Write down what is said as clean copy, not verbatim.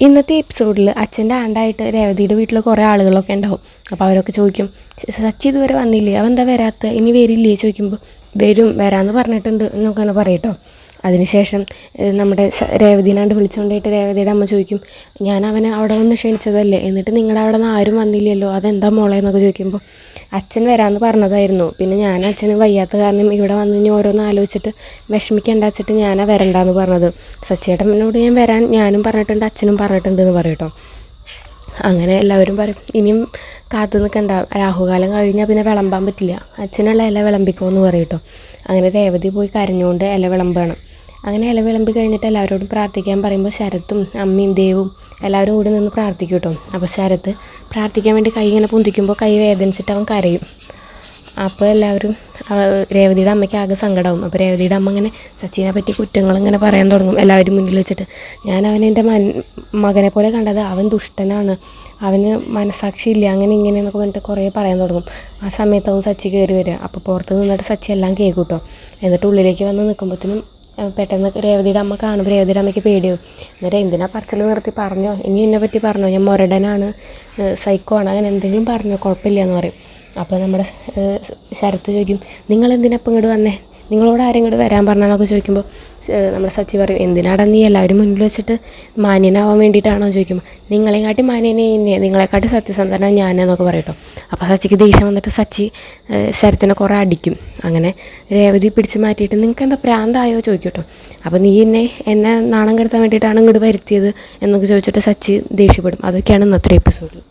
ഇന്നത്തെ എപ്പിസോഡിൽ അച്ഛൻ്റെ ആണ്ടായിട്ട് രേവതിയുടെ വീട്ടിൽ കുറേ ആളുകളൊക്കെ ഉണ്ടാവും. അപ്പോൾ അവരൊക്കെ ചോദിക്കും, സച്ചി ഇതുവരെ വന്നില്ലേ, അവൻ എന്താ വരാത്ത, ഇനി വരില്ലേ ചോദിക്കുമ്പോൾ വരാമെന്ന് പറഞ്ഞിട്ടുണ്ട് എന്നൊക്കെ തന്നെ പറയട്ടോ. അതിനുശേഷം നമ്മുടെ രേവതിനാണ്ട് വിളിച്ചുകൊണ്ടിട്ട് രേവതിയുടെ അമ്മ ചോദിക്കും, ഞാൻ അവനെ അവിടെ വന്ന് ക്ഷണിച്ചതല്ലേ, എന്നിട്ട് നിങ്ങളുടെ അവിടെ നിന്ന് ആരും വന്നില്ലല്ലോ, അതെന്താ മോളെ എന്നൊക്കെ ചോദിക്കുമ്പോൾ അച്ഛൻ വരാമെന്ന് പറഞ്ഞതായിരുന്നു, പിന്നെ ഞാൻ അച്ഛന് വയ്യാത്ത കാരണം ഇവിടെ വന്ന് ഇനി ഓരോന്ന് ആലോചിച്ചിട്ട് വിഷമിക്കേണ്ട വെച്ചിട്ട് ഞാനാ വരണ്ടാന്ന് പറഞ്ഞത്. സച്ചിയേട്ടനോട് ഞാൻ വരാൻ ഞാനും പറഞ്ഞിട്ടുണ്ട് അച്ഛനും പറഞ്ഞിട്ടുണ്ട് എന്ന് പറയട്ടോ. അങ്ങനെ എല്ലാവരും പറയും, ഇനിയും കാത്തു നിൽക്കണ്ട, രാഹുകാലം കഴിഞ്ഞാൽ പിന്നെ വിളമ്പാൻ പറ്റില്ല, അച്ഛനുള്ള ഇല വിളമ്പിക്കോ എന്ന് പറയട്ടോ. അങ്ങനെ രേവതി പോയി കരഞ്ഞുകൊണ്ട് ഇല വിളമ്പാണ്. അങ്ങനെ ഇല വിളമ്പി കഴിഞ്ഞിട്ട് എല്ലാവരോടും പ്രാർത്ഥിക്കാൻ പറയുമ്പോൾ ശരത്തും അമ്മയും ദേവും എല്ലാവരും കൂടി നിന്ന് പ്രാർത്ഥിക്കും കേട്ടോ. അപ്പോൾ ശരത്ത് പ്രാർത്ഥിക്കാൻ വേണ്ടി കൈ ഇങ്ങനെ പൊന്തിക്കുമ്പോൾ കൈ വേദനിച്ചിട്ട് അവൻ കരയും. അപ്പോൾ എല്ലാവരും രേവതിയുടെ അമ്മയ്ക്ക് ആകെ സങ്കടമാവും. അപ്പോൾ രേവതിയുടെ അമ്മ ഇങ്ങനെ സച്ചിനെ പറ്റി കുറ്റങ്ങളിങ്ങനെ പറയാൻ തുടങ്ങും എല്ലാവരും മുന്നിൽ വെച്ചിട്ട്. ഞാൻ അവനെ എൻ്റെ മകനെ പോലെ കണ്ടത്, അവൻ ദുഷ്ടനാണ്, അവന് മനസാക്ഷി ഇല്ല, അങ്ങനെ ഇങ്ങനെ എന്നൊക്കെ പറഞ്ഞിട്ട് കുറേ പറയാൻ തുടങ്ങും. ആ സമയത്താവും സച്ചി കയറി വരിക. അപ്പോൾ പുറത്ത് നിന്നിട്ട് സച്ചി എല്ലാം കേൾക്കും കേട്ടോ. എന്നിട്ട് ഉള്ളിലേക്ക് വന്ന് നിൽക്കുമ്പോഴത്തേനും പെട്ടെന്ന് രേവതിയുടെ അമ്മ കാണുമ്പോൾ രേവതിയുടെ അമ്മയ്ക്ക് പേടിയാവും. എന്നിട്ട് എന്തിനാ പറച്ചിൽ നിർത്തി, പറഞ്ഞോ, ഇനി എന്നെ പറ്റി പറഞ്ഞോ, ഞാൻ മുരടനാണ്, സൈക്കോ ആണ്, അങ്ങനെ എന്തെങ്കിലും പറഞ്ഞോ, കുഴപ്പമില്ല എന്ന് പറയും. അപ്പോൾ നമ്മുടെ ശരത്ത് ചോദിക്കും, നിങ്ങളെന്തിനാ ഇപ്പം ഇങ്ങോട്ട് വന്നേ, നിങ്ങളോട് ആരും ഇങ്ങോട്ട് വരാൻ പറഞ്ഞതെന്നൊക്കെ ചോദിക്കുമ്പോൾ നമ്മുടെ സച്ചി പറയും, എന്തിനാടാ നീ എല്ലാവരും മുന്നിൽ വെച്ചിട്ട് മാന്യനാവാൻ വേണ്ടിയിട്ടാണോ ചോദിക്കുമ്പോൾ, നിങ്ങളെക്കാട്ടി മാന്യനെ നിങ്ങളെക്കാട്ടി സത്യസന്ധന ഞാനെന്നൊക്കെ പറയട്ടോ. അപ്പോൾ സച്ചിക്ക് ദേഷ്യം വന്നിട്ട് സച്ചി ശരത്തിനെ കുറേ അടിക്കും. അങ്ങനെ രേവതി പിടിച്ച് മാറ്റിയിട്ട് നിങ്ങൾക്ക് എന്താ പ്രാന്തായോ ചോദിക്കട്ടോ. അപ്പോൾ നീ എന്നെ നാണം കെടുത്താൻ വേണ്ടിയിട്ടാണ് ഇങ്ങോട്ട് വരുത്തിയത് എന്നൊക്കെ ചോദിച്ചിട്ട് സച്ചി ദേഷ്യപ്പെടും. അതൊക്കെയാണ് ഇന്നത്തെ എപ്പിസോഡിൽ.